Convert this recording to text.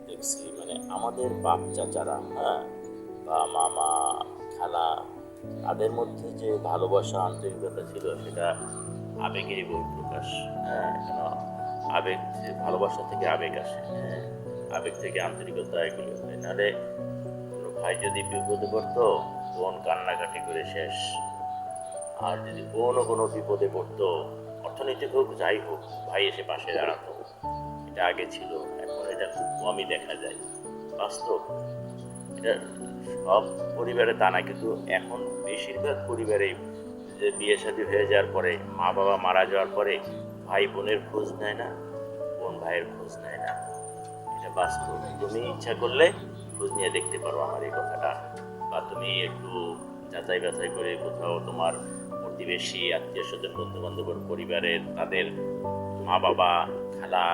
দেখছি মানে আমাদের বাপ চাচারা, হ্যাঁ, বা মামা, খালা, তাদের মধ্যে যে ভালোবাসা আন্তরিকতা ছিল সেটা আবেগেরই বহিঃপ্রকাশ। হ্যাঁ, কেন আবেগ, যে ভালোবাসা থেকে আবেগ আসে, হ্যাঁ, আবেগ থেকে আন্তরিকতা এগুলো হয়। নাহলে কোনো ভাই যদি বিপদে পড়তো, বোন কান্নাকাটি করে শেষ। আর যদি বোনও কোনো বিপদে পড়তো, অর্থনৈতিক হোক যাই হোক, ভাই এসে পাশে দাঁড়াতো। এটা আগে ছিল, এখন এটা খুব কমই দেখা যায়। বাস্তব, এটা সব পরিবারে তা না, কিন্তু এখন বেশিরভাগ পরিবারেই যে বিয়ে শাদী হয়ে যাওয়ার পরে, মা বাবা মারা যাওয়ার পরে ভাই বোনের খোঁজ নেয় না, বোন ভাইয়ের খোঁজ নেয় না। এটা বাস্তব। তুমি ইচ্ছা করলে খোঁজ নিয়ে দেখতে পারো আমার এই কথাটা, বা তুমি একটু যাচাই বাছাই করে কোথাও তোমার প্রতিবেশী, আত্মীয় স্বজন, বন্ধু বান্ধব, পরিবারের তাদের মা বাবা, খালা